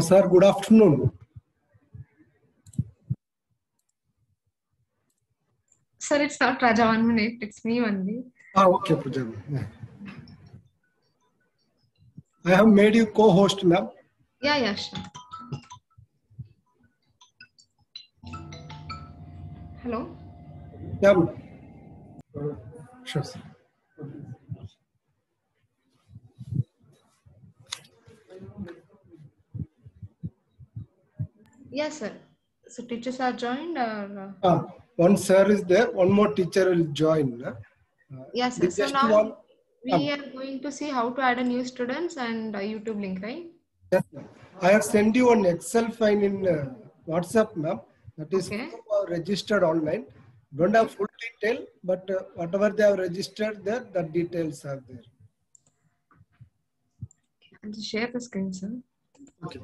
Sir, good afternoon. Sir, it's not Raja 1 minute. It's me only. Okay, Pooja. I have made you co-host, ma'am. Yeah, sure. Hello. Yeah, ma'am. Sure, sir. Yes, sir. So teachers are joined or? One sir is there. One more teacher will join. Yes, sir. So Just now one. we are going to see how to add a new students and a YouTube link, right? Yes, ma'am. I have sent you an Excel file in WhatsApp, ma'am. That is Okay. registered online. Don't have full detail, but whatever they have registered there, the details are there. I'll just share the screen, sir. Okay.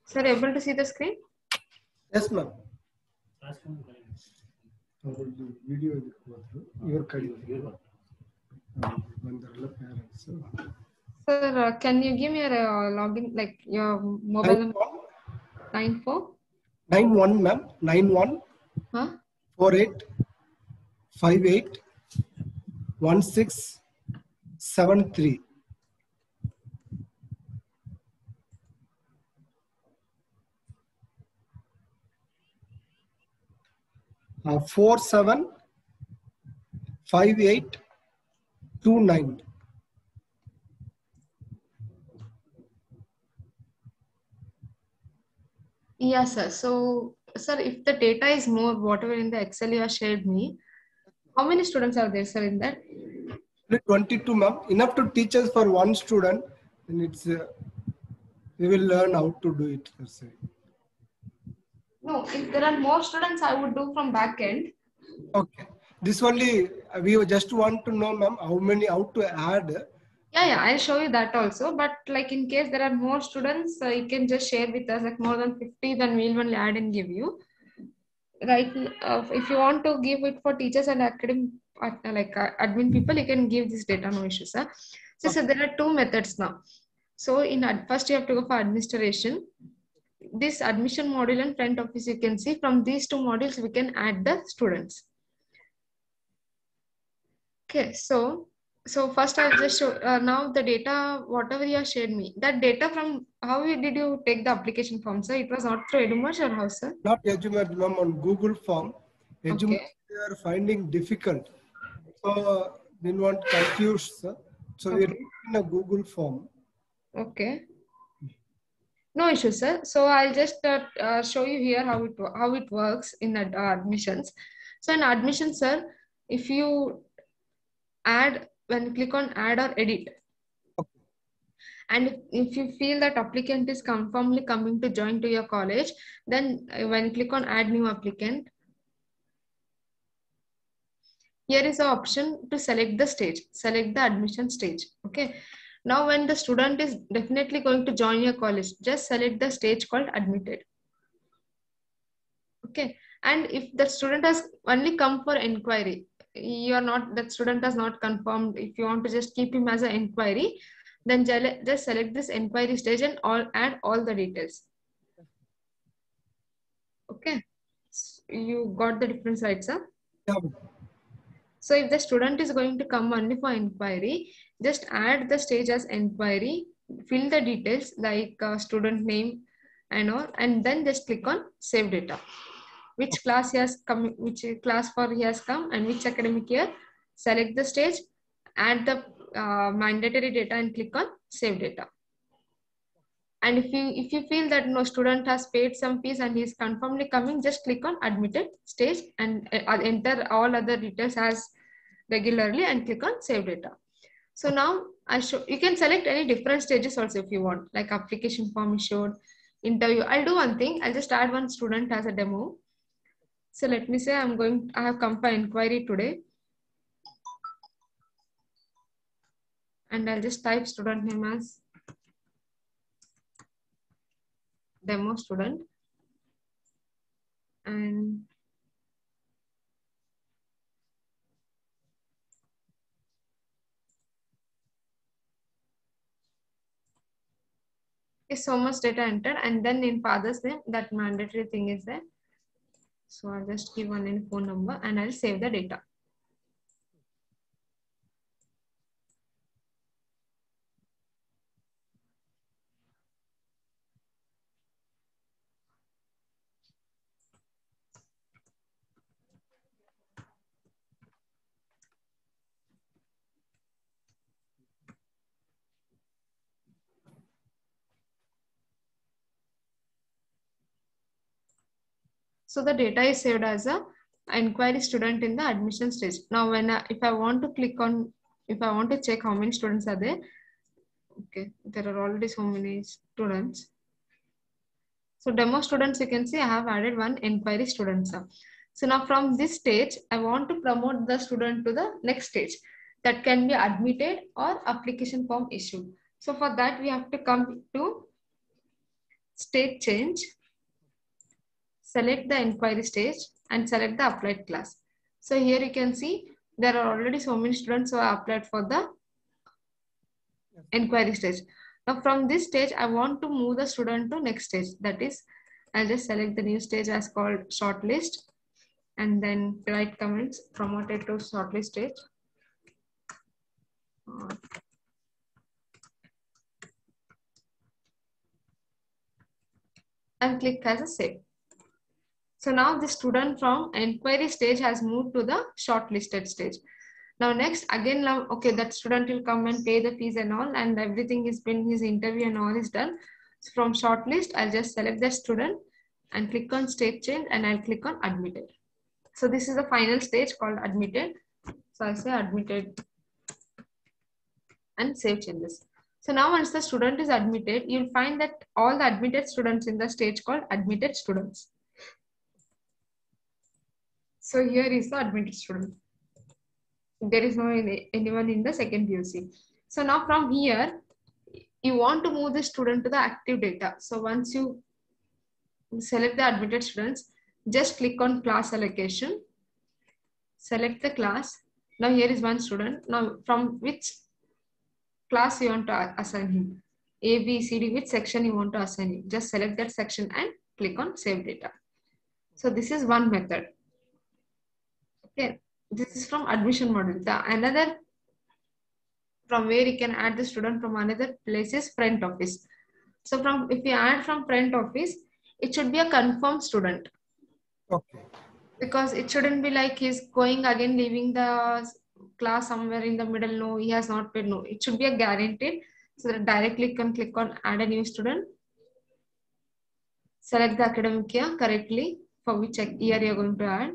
Sir, able to see the screen? Yes, ma'am. Video your parents. Sir, can you give me a login, like your mobile number? 94? 91, ma'am. 91 Huh? 48 58 1673. Uh, 475829. Yes, sir. So, sir, if the data is more, whatever in the Excel you have shared me, how many students are there, sir, in that? 22, ma'am. Enough to teach us for one student, and it's we will learn how to do it. No, if there are more students, I would do from back end. Okay. This only we just want to know, ma'am, how to add. Yeah, I'll show you that also. But like in case there are more students, you can just share with us like more than 50, then we'll only add and give you. Right. If you want to give it for teachers and academic, admin people, you can give this data, no issues. Sir. So there are two methods now. So first you have to go for administration. This admission module and front office, you can see from these two modules, we can add the students. Okay, so first I'll just show now the data, whatever you have shared me, that data from how did you take the application form, sir? It was not through Edumerge or how, sir? Not Edumerge, ma'am, on Google form. Edumerge Okay. they are finding difficult. So they want confused, sir. So we are in a Google form. Okay. No issue, sir. So I'll just show you here how it works in admissions. So in admissions, sir, if you add, when you click on add or edit, and if you feel that applicant is confirmly coming to join to your college, then when you click on add new applicant, here is the option to select the stage, select the admission stage. Okay. Now, when the student is definitely going to join your college, just select the stage called admitted. Okay. And if the student has only come for inquiry, that student has not confirmed. If you want to just keep him as an inquiry, then just select this inquiry stage and add all the details. Okay. You got the difference, right, sir? Yeah. So if the student is going to come only for inquiry, just add the stage as inquiry, fill the details like student name and all, and then just click on save data. Which class he has come, which class for he has come, and which academic year. Select the stage, add the mandatory data, and click on save data. And if you feel that no student has paid some fees and he is confirmly coming, just click on admitted stage and enter all other details as regularly and click on save data. So now you can select any different stages also if you want, like application form issued, interview. I'll do one thing. I'll just add one student as a demo. So let me say I have come for inquiry today. And I'll just type student name as demo student. And is so much data entered, and then in father's name, that mandatory thing is there. So I'll just give one in phone number and I'll save the data. So the data is saved as a inquiry student in the admission stage. Now, when if I want to click on, if I want to check how many students are there, okay, there are already so many students. So demo students, you can see I have added one inquiry student. So now from this stage, I want to promote the student to the next stage. That can be admitted or application form issued. So for that, we have to come to stage change, select the inquiry stage and select the applied class. So here you can see there are already so many students who are applied for the inquiry stage. Now from this stage, I want to move the student to next stage. That is, I'll just select the new stage as called shortlist and then write comments promoted to shortlist stage. And click as a save. So now the student from inquiry stage has moved to the shortlisted stage. Now next, again, now, okay, that student will come and pay the fees and all, and everything is been, his interview and all is done. So from shortlist, I'll just select the student and click on stage change and I'll click on admitted. So this is the final stage called admitted. So I say admitted and save changes. So now once the student is admitted, you'll find that all the admitted students in the stage called admitted students. So here is the admitted student. There is no anyone in the second PUC. So now from here, you want to move the student to the active data. So once you select the admitted students, just click on class allocation, select the class. Now here is one student. Now from which class you want to assign him? A, B, C, D, which section you want to assign him? Just select that section and click on save data. So this is one method. Okay, this is from admission module. The another from where you can add the student from another place is front office. So from if you add from front office, it should be a confirmed student. Okay. Because it shouldn't be like he's going again, leaving the class somewhere in the middle. No, he has not paid. No, it should be a guaranteed. So that directly you can click on add a new student. Select the academic year correctly for which year you're going to add.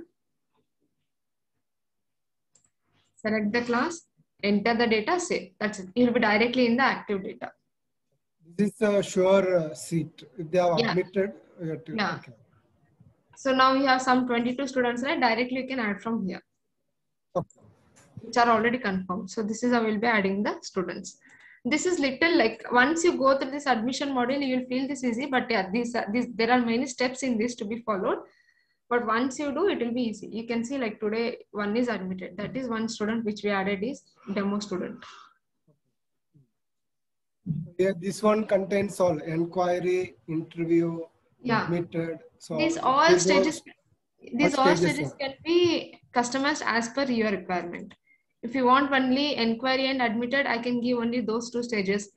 Select the class, enter the data, save. That's it. You'll be directly in the active data. This is a sure seat. If they have admitted, yeah. Okay. So now you have some 22 students, right? Directly you can add from here. Okay. Which are already confirmed. So this is how we'll be adding the students. This is little like once you go through this admission module, you will feel this easy. But yeah, there are many steps in this to be followed. But once you do, it will be easy. You can see like today one is admitted. That is one student which we added is demo student. Yeah, this one contains all inquiry, interview, admitted. So these all stages can be customized as per your requirement. If you want only inquiry and admitted, I can give only those two stages.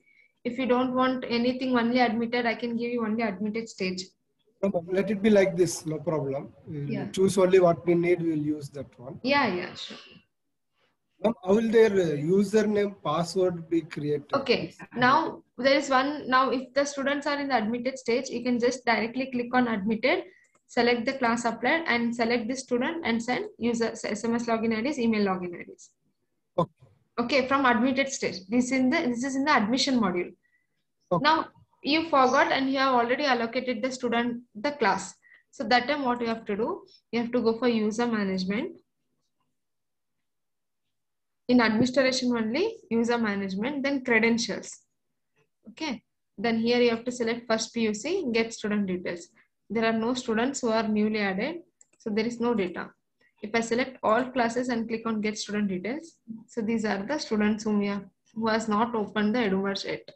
If you don't want anything only admitted, I can give you only admitted stage. No, let it be like this, no problem. We'll choose only what we need, we'll use that one. Yeah, sure. How will their username, password be created? Okay, now there is one. Now, if the students are in the admitted stage, you can just directly click on admitted, select the class applied, and select the student and send user SMS login IDs, email login IDs. Okay, from admitted stage. This is in the admission module. Okay. Now you forgot and you have already allocated the student the class. So that time what you have to do, you have to go for user management. In administration only, user management, then credentials. Okay. Then here you have to select first PUC, get student details. There are no students who are newly added. So there is no data. If I select all classes and click on get student details, so these are the students who has not opened the EduMerge yet.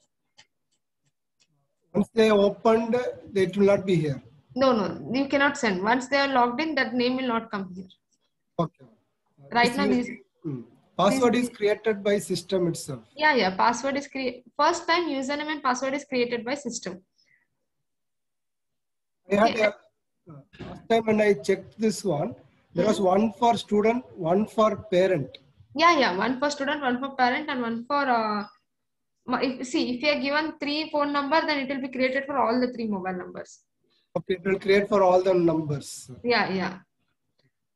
Once they opened, it will not be here. No, you cannot send. Once they are logged in, that name will not come here. Okay. Right now, password is created by system itself. Yeah. Password is created. First time username and password is created by system. I had last time when I checked this one, there was one for student, one for parent. Yeah. One for student, one for parent, and one for. If you are given 3 phone number, then it will be created for all the 3 mobile numbers. Okay, it will create for all the numbers. Yeah.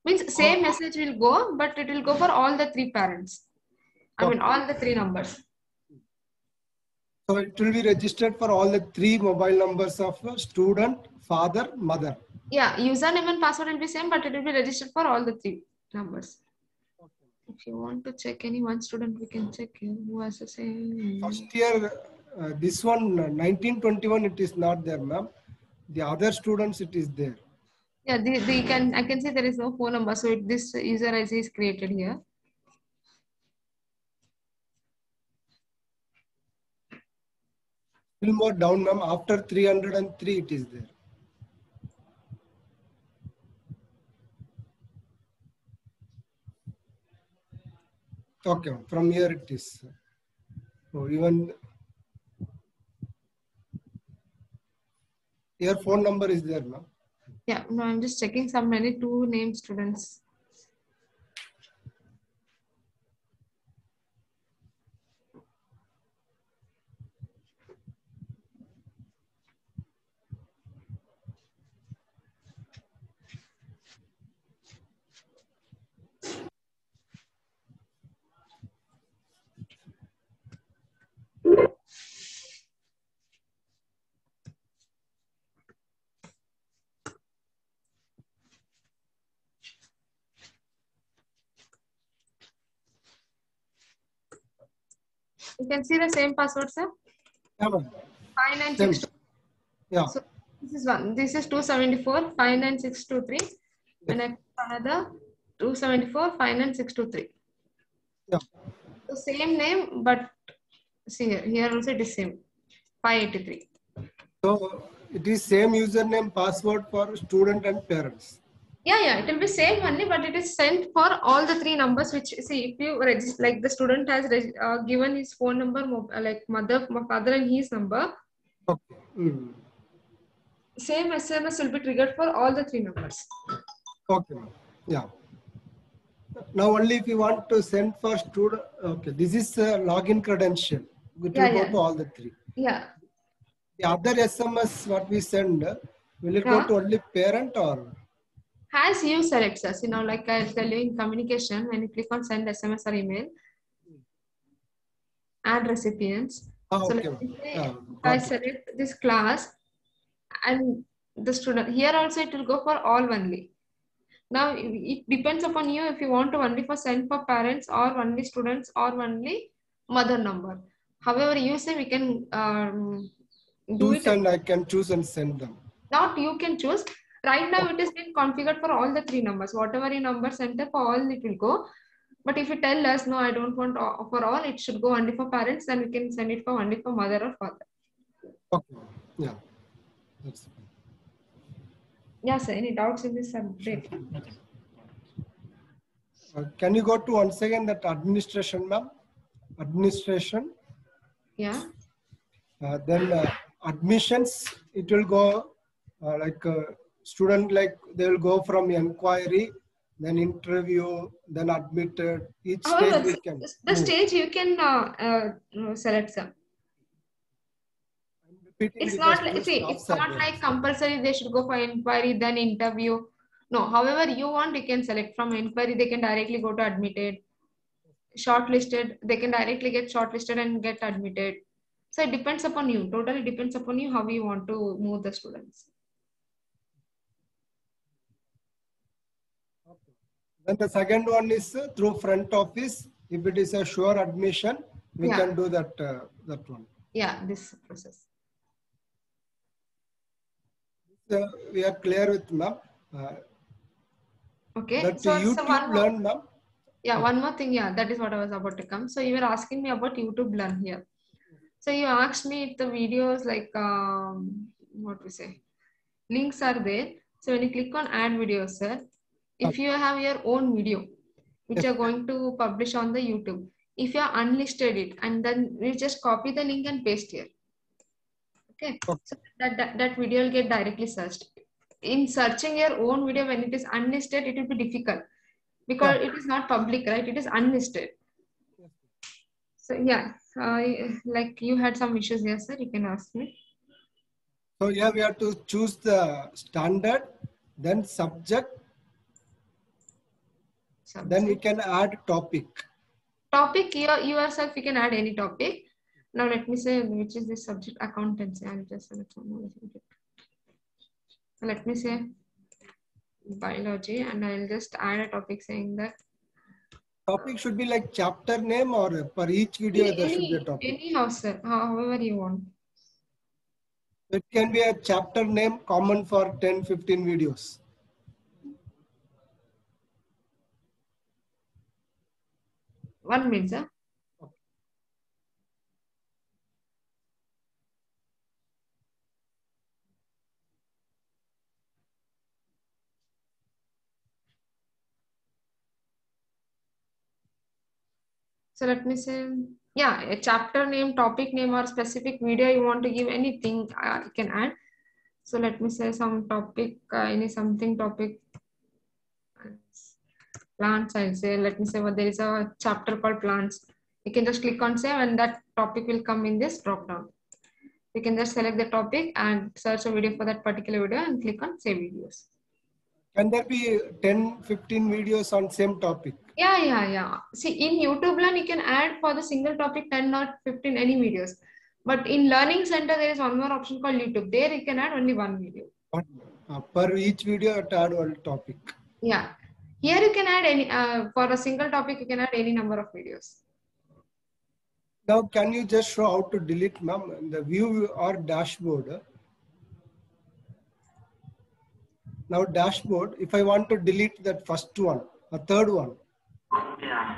Means same message will go, but it will go for all the 3 parents. I mean all the 3 numbers. So it will be registered for all the 3 mobile numbers of student, father, mother. Yeah, username and password will be same, but it will be registered for all the 3 numbers. If you want to check any one student, we can check who has the same. First year, this one 1921, it is not there, ma'am. The other students, it is there. Yeah, I can see there is no phone number, so this user ID is created here. Still more down, ma'am. After 303, it is there. Okay, from here it is. So even your phone number is there, ma'am. Yeah, no, I'm just checking some many 2 named students. You can see the same password, sir. Yeah, ma'am. 5962. Yeah. So this is one. This is 274 59623, and another 274 59623. Yeah. So same name, but see here also it is same 583. So it is same username password for student and parents. Yeah, it will be same only, but it is sent for all the 3 numbers. Which see if you register, like the student has given his phone number, like mother, father, and his number. Okay. Same SMS will be triggered for all the 3 numbers. Okay. Yeah. Now only if you want to send for student. Okay. This is a login credential. It will go to all the 3. Yeah. The other SMS what we send, will it go to only parent or? As you select, us, like I'll tell you in communication, when you click on send SMS or email, add recipients. So let me say, I select this class and the student. Here also it will go for all only. Now it depends upon you if you want to only for send for parents or only students or only mother number. However, you say we can do it. And I can choose and send them. Not you can choose. Right now it is been configured for all the 3 numbers. Whatever your number enter for all it will go. But if you tell us no, I don't want for all, it should go only for parents, then we can send it for only for mother or father. Okay. Yeah. That's fine. Yeah, sir. Any doubts in this update? Can you go to once again that administration, ma'am? Administration. Yeah. Then admissions, it will go like student, like they will go from inquiry, then interview, then admitted. Each stage we can. The stage you can select, sir. It's not like, see, it's not like compulsory they should go for inquiry, then interview. No, however you want, you can select from inquiry, they can directly go to admitted. Shortlisted, they can directly get shortlisted and get admitted. So it depends upon you, totally depends upon you how you want to move the students. Okay. Then the second one is through front office. If it is a sure admission, we can do that, that one. Yeah, this process. We are clear with ma'am. Okay. That So YouTube Learn, ma'am. yeah, one more thing. Yeah, that is what I was about to come. So you were asking me about YouTube Learn here. So you asked me if the videos like what we say links are there. So when you click on add videos, sir, if you have your own video which Yes. you're going to publish on the YouTube, if you are unlisted it and then you just copy the link and paste here. Okay. So that video will get directly searched. In searching your own video when it is unlisted, it will be difficult because it is not public, right? It is unlisted. So yeah, like you had some issues here, sir. You can ask me. So yeah, we have to choose the standard, then subject, then we can add topic. Topic, yourself, you can add any topic. Now let me say which is the subject, accountancy. I'll just select one. Let me say biology, and I'll just add a topic saying that. Topic should be like chapter name, or per each video there should be a topic. Anyhow, sir, however you want. It can be a chapter name common for 10-15 videos. One minute, sir. So let me say, yeah, a chapter name, topic name, or specific video you want to give, anything you can add. So let me say some topic, any something topic. Plants, I'll say, let me say what there is a chapter called plants. You can just click on save and that topic will come in this drop down. You can just select the topic and search a video for that particular video and click on save videos. Can there be 10-15 videos on same topic? Yeah. See, in YouTube Learn, you can add for the single topic 10 or 15 any videos. But in Learning Center, there is one more option called YouTube. There you can add only one video. Per each video, to add one topic. Yeah. Here you can add any, for a single topic, you can add any number of videos. Now, can you just show how to delete, ma'am, the view or dashboard? Now, dashboard, if I want to delete that first one, a third one. Yeah.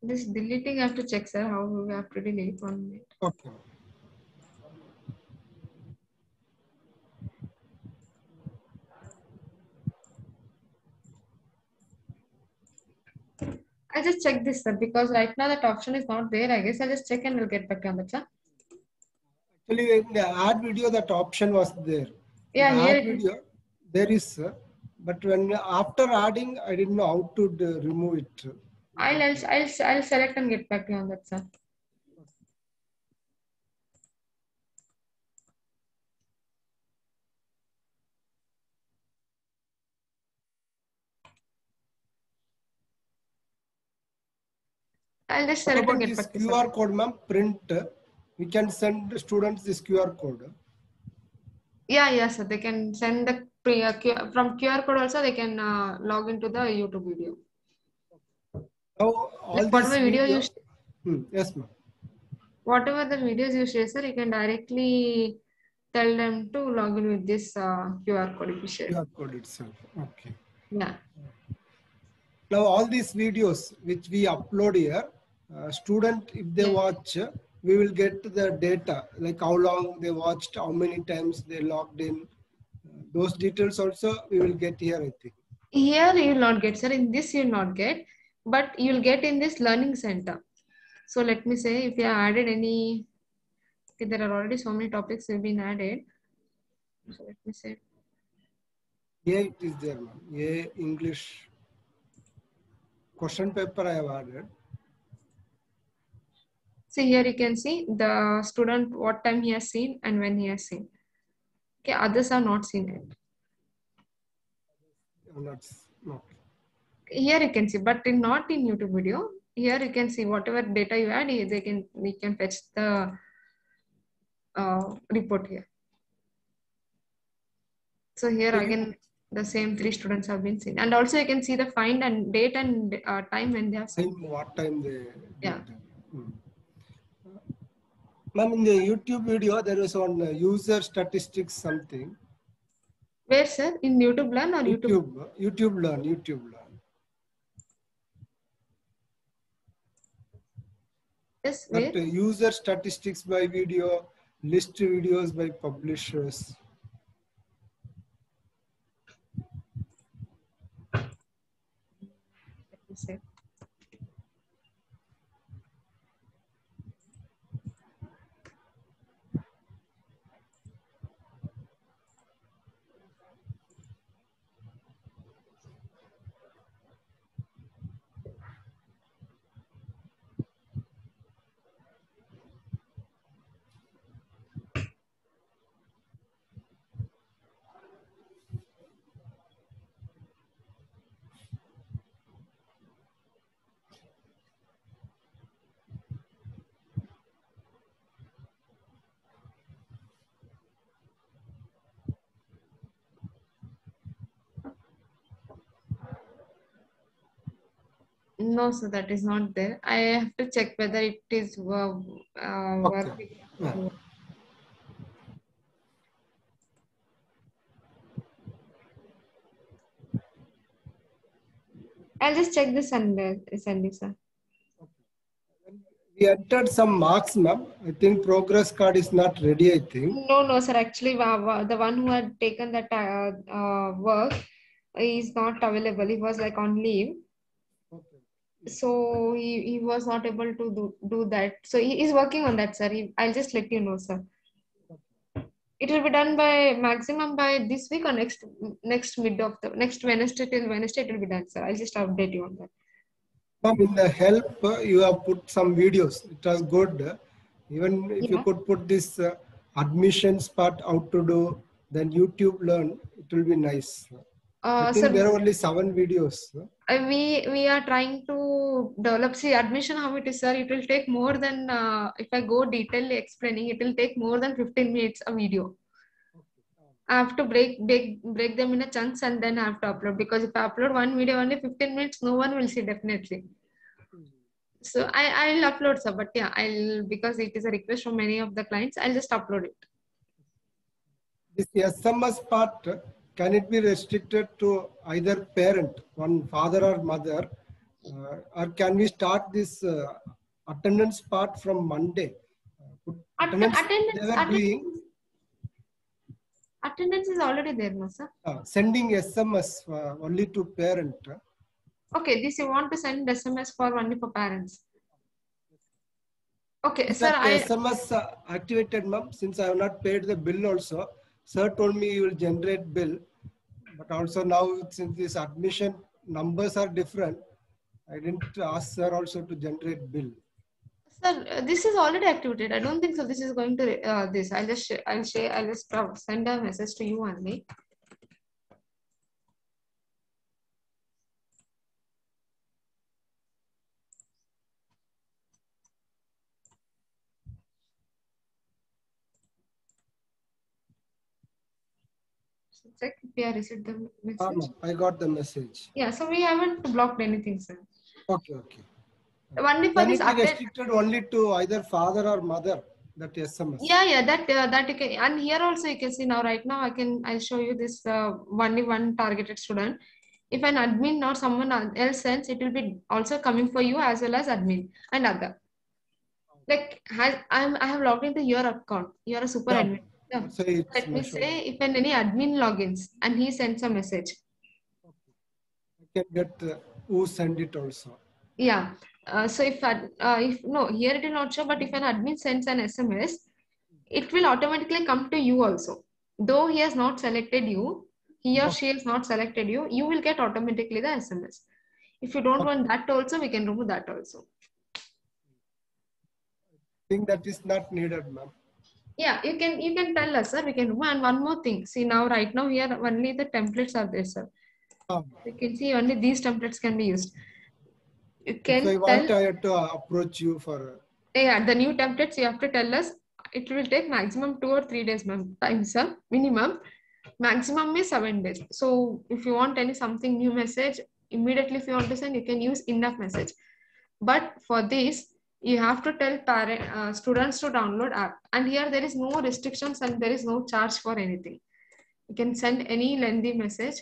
This deleting, I have to check, sir, how we have to delete 1 minute. Okay. I just check this, sir, because right now that option is not there. I guess I'll just check and we'll get back on that, sir. Actually, in the add video, that option was there. Yeah, the here add video, there is, but when after adding, I didn't know how to remove it. I'll select and get back to you on that, sir. I'll just select and get back to you. QR code, ma'am, print. We can send students this QR code. Yeah, sir. They can send the from QR code also. They can log into the YouTube video. Now, all like whatever video you yes, ma'am. Whatever the videos you share, sir, you can directly tell them to log in with this QR code if you share. QR code itself. Okay. Yeah. Now, all these videos which we upload here, student, if they watch, we will get the data, like how long they watched, how many times they logged in. Those details also we will get here, I think. Here you will not get, sir. In this you will not get, but you will get in this learning center. So let me say, if you have added any, okay, there are already so many topics have been added. So let me say. Yeah, it is there, ma'am. Yeah, English question paper I have added. See, here you can see the student, what time he has seen and when he has seen. Okay, others are not seen yet. Not, no. Here you can see, but not in YouTube video. Here you can see whatever data you add, we can fetch the report here. So here again, the same 3 students have been seen, and also you can see the find and date and time when they have seen. What time they Yeah. Ma'am, in the YouTube video, there is one user statistics something. Where, sir? In YouTube Learn or YouTube? YouTube Learn, YouTube Learn. Yes, where? That user statistics by video, list videos by publishers. Let me see. No, so that is not there. I have to check whether it is working. Yeah. I'll just check this Sunday, sir. We entered some marks, ma'am. I think progress card is not ready, I think. No, sir. Actually, the one who had taken that work is not available. He was like on leave. So he was not able to do that. So he is working on that, sir. I'll just let you know, sir. It will be done by maximum by this week or next mid of the next Wednesday till Wednesday. It will be done, sir. I'll just update you on that. Ma'am, in the help, you have put some videos. It was good. Even if you could put this admissions part out to do, then YouTube Learn, it will be nice. I think there are only 7 videos. We are trying to develop. See, admission how it is, sir. It will take more than if I go detail explaining, it will take more than 15 minutes a video. I have to break them in a chunks and then I have to upload, because if I upload one video only 15 minutes, no one will see definitely. So I'll upload, sir. But yeah, because it is a request from many of the clients, I'll just upload it. This SMS part, can it be restricted to either parent, one father or mother, or can we start this attendance part from Monday? Attendance is already there, no, sir? Sending SMS only to parent. Okay, this you want to send SMS for only for parents. Okay, is sir. SMS activated, ma'am? Since I have not paid the bill also. Sir told me you will generate bill, but also now since this admission numbers are different, I didn't ask sir also to generate bill. Sir, this is already activated. I don't think so. This is going to this. I'll just send a message to you only. Check if we have received the message. I got the message. Yeah, so we haven't blocked anything, sir. Okay. Only for this restricted only to either father or mother, that SMS. Yeah, that you can, and here also you can see now. Right now, I'll show you this only one targeted student. If an admin or someone else sends, it will be also coming for you as well as admin and other. Like I have logged into your account. You are a super admin. Yeah. So let me say if any admin logins and he sends a message. I can get who send it also. Yeah. So if no, here it will not show, but if an admin sends an SMS, it will automatically come to you also. Though he has not selected you, he or she has not selected you, you will get automatically the SMS. If you don't want that also, we can remove that also. I think that is not needed, ma'am. Yeah, you can tell us, sir. We can remove. And one more thing. See now, right now here only the templates are there, sir. You can see only these templates can be used. You If I can want, tell, I have to approach you for. yeah, the new templates you have to tell us. It will take maximum 2 or 3 days, time, sir. Minimum. Maximum is 7 days. So if you want any something new message, immediately if you want to send, you can use enough message. But for this, you have to tell students to download app. And here there is no restrictions and there is no charge for anything. You can send any lengthy message.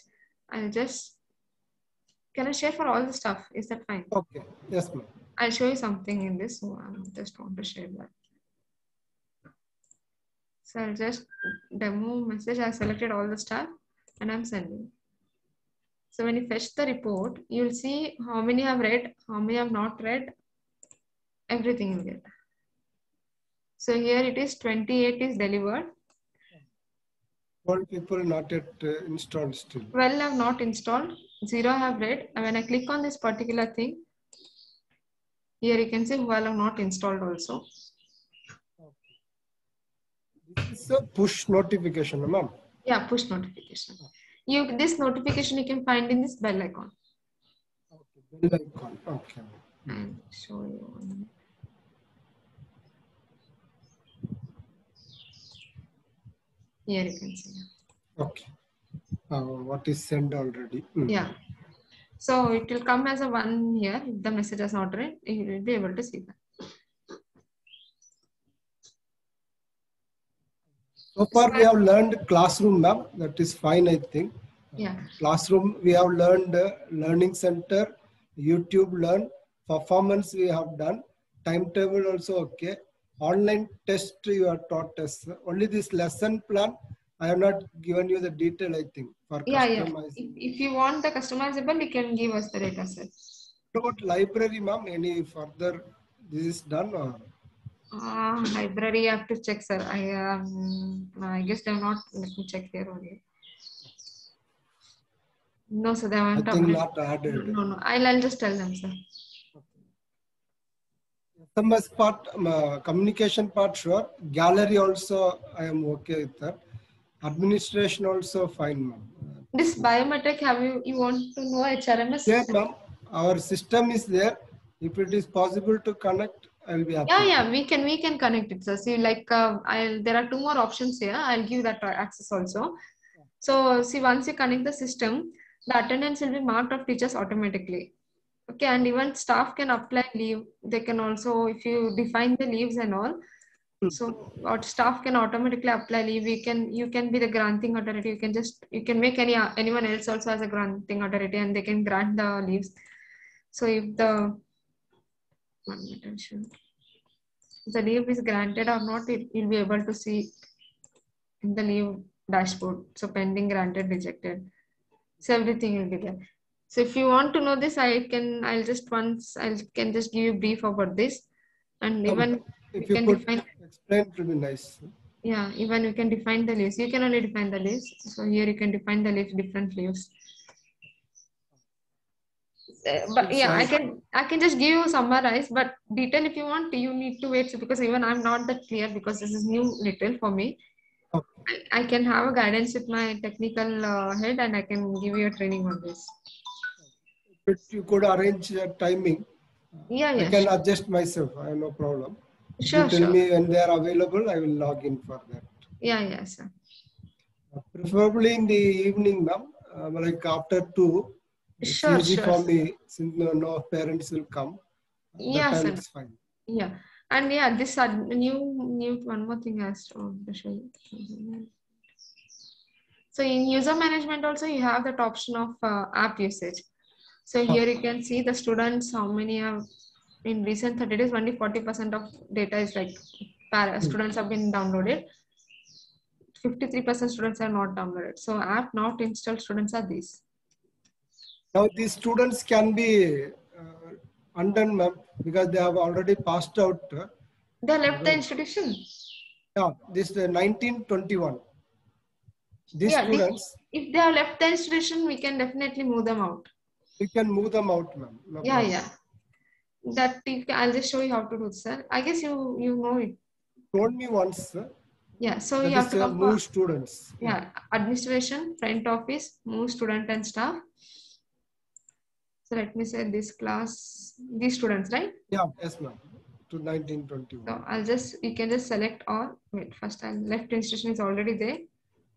I'll just, can I share for all the stuff? Is that fine? Okay. Yes, ma'am. I'll show you something in this. So I just want to share that. So I'll just demo message. I selected all the stuff and I'm sending. So when you fetch the report, you'll see how many have read, how many have not read, everything you get. So here it is 28 is delivered. 12 people not yet installed still. 12 have not installed, 0 have read. And when I click on this particular thing, here you can see 12 have not installed also. This is a push notification, ma'am. Yeah, push notification. This notification you can find in this bell icon. Okay, bell icon. Okay. And show you one. Here you can see. Okay. What is sent already? Yeah. So it will come as a 1 here. If the message is not read, you will be able to see that. So far we have learned classroom, ma'am. That is fine, I think. Yeah. Classroom, we have learned learning center, YouTube learn, performance we have done, timetable also okay. Online test you have taught us. Only this lesson plan, I have not given you the detail, I think, for Yeah. customizing. If you want the customizable, you can give us the data set. What about library, ma'am? Any further, this is done or? Library, I have to check, sir. I guess they're not. Let me check here only. No, sir, they haven't. I think not added. No. I'll just tell them, sir. SMS part, communication part, sure. Gallery also, I am okay with that. Administration also fine, ma'am. This biometric, you want to know HRMS? Yeah, ma'am. Our system is there. If it is possible to connect, I will be happy. Yeah, we can connect it, sir. See, like there are 2 more options here. I'll give that access also. So see, once you connect the system, the attendance will be marked of teachers automatically. Okay, and even staff can apply leave. They can also, if you define the leaves and all, so our staff can automatically apply leave. You can be the granting authority. You can make anyone else also as a granting authority, and they can grant the leaves. So if the leave is granted or not, you'll be able to see in the leave dashboard. So pending, granted, rejected. So everything will be there. So if you want to know this, I can just give you a brief about this, and even if you you can could define. Explain, it will be nice. Yeah, even you can define the leaves. You can only define the leaves. So here you can define the leaves, different leaves. But yeah, I can just give you summarize, but detail if you want, you need to wait. So because even I'm not that clear because this is new little for me. Okay. I can have a guidance with my technical head and I can give you a training on this. But you could arrange a timing. Yeah, I can adjust myself. I have no problem. Sure, you tell me when they are available, I will log in for that. Yeah, sir. Preferably in the evening, ma'am, like after 2. It's easy for me since no parents will come. Yeah, that sir. It's fine. Yeah, and yeah, this new one more thing I have to show you. So in user management also you have that option of app usage. So here you can see the students, how many have in recent 30 days, only 40% of data is like students have been downloaded. 53% students are not downloaded. So app not installed students are these. Now these students can be undone, ma'am, because they have already passed out. They left the institution. Yeah, this 1921. These students. If they have left the institution, we can definitely move them out. We can move them out, ma'am. No yeah. That I'll just show you how to do, sir. I guess you know it. Told me once. Yeah, so you That have is to come for move students. administration, front office, move student and staff. So let me say this class, these students, right? Yeah, yes, ma'am. To 1921. So I'll just, you can just select all. Wait, first I'll left institution is already there.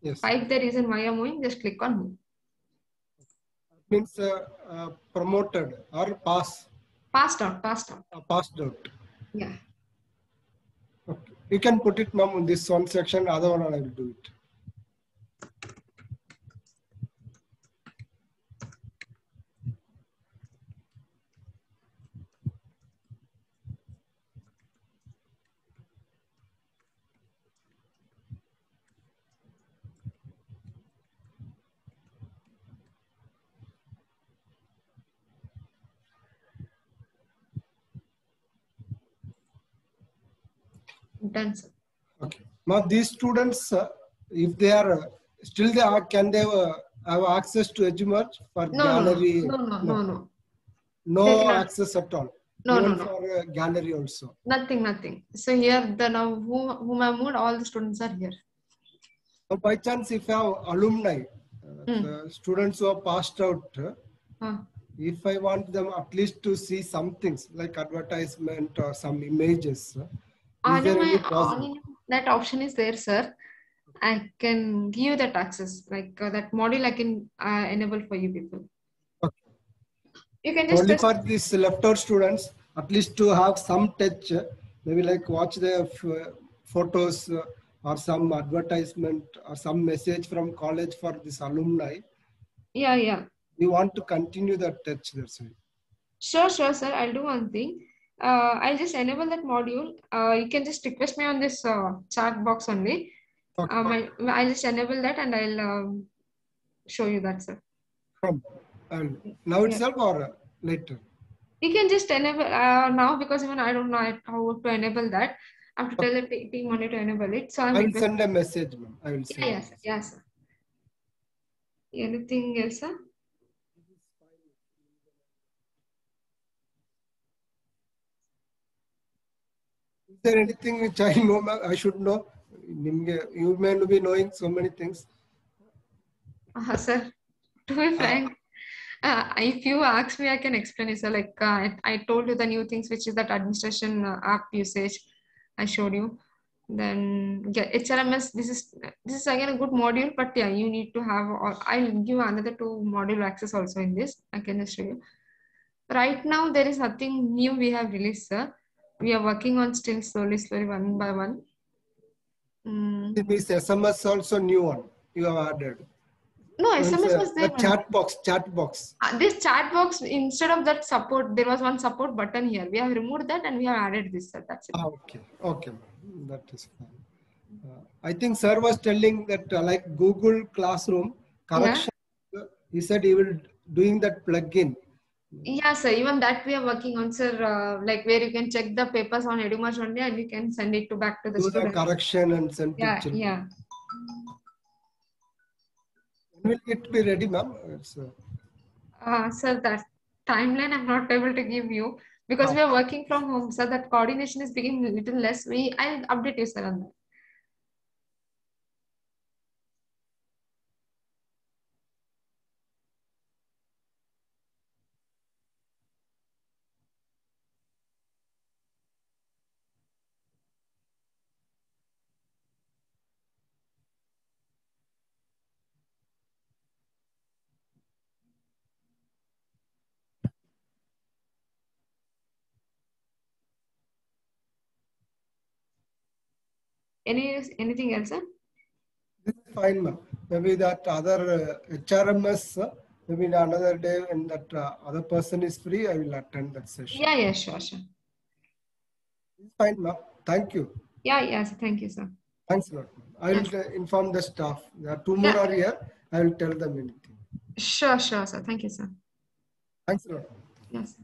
Yes. Type the reason why I'm moving, just click on move. Means promoted or pass. Passed out, passed out. Passed out. Yeah. Okay. You can put it, ma'am, in this one section. Other one I will do it. Done, sir. Okay. Now these students, if they are still they are, can they have access to EduMerge for No, gallery? no. No They cannot. access at all. No, Even no. for gallery also. Nothing. So here, the now whom I moved, all the students are here. So by chance, if you have alumni, the students who are passed out, if I want them at least to see some things like advertisement or some images, is there any possible? That option is there, sir. I can give you that access, like that module I can enable for you people. Okay. You can just only for these left out students, at least to have some touch, maybe like watch the photos or some advertisement or some message from college for this alumni. Yeah. We want to continue that touch. That's why. Sure, sir. I'll do one thing. I'll just enable that module. You can just request me on this chat box only. Okay. I'll just enable that and I'll show you that, sir. Now itself or later? You can just enable now because even I don't know how to enable that. I have to tell the team only to enable it. So I will send a message, ma'am. I will send. Yes, sir. Anything else, sir? Is there anything which I know, I should know? You may be knowing so many things. Sir, to be frank, if you ask me, I can explain it. So, like I told you the new things, which is that administration app usage. I showed you. Then HRMS. This is again a good module, but yeah, you need to have. Or I'll give another 2 module access also in this. I can just show you. Right now, there is nothing new we have released, sir. We are working on still slowly, one by one. This SMS also new one you have added. No, SMS was there. Chat box. This chat box, instead of that support, there was one support button here. We have removed that and we have added this, sir. That's it. Okay. That is fine. I think sir was telling that like Google Classroom correction, he said he will doing that plugin. Yeah, sir. Even that we are working on, sir. Like where you can check the papers on EduMerge only and you can send it back to the student. Do the correction and send to children. Yeah. Will it be ready, ma'am? Sir, that timeline I'm not able to give you because we are working from home, sir. That coordination is becoming a little less. I'll update you, sir, on that. Anything else, sir? This is fine, ma'am. Maybe that other HRMS, maybe another day when that other person is free, I will attend that session. Yeah, sure. It's fine, ma'am. Thank you. Yeah, sir. Thank you, sir. Thanks a lot. I will inform the staff. There are 2 more are here. I will tell them anything. Sure, sir. Thank you, sir. Thanks a lot. Yes.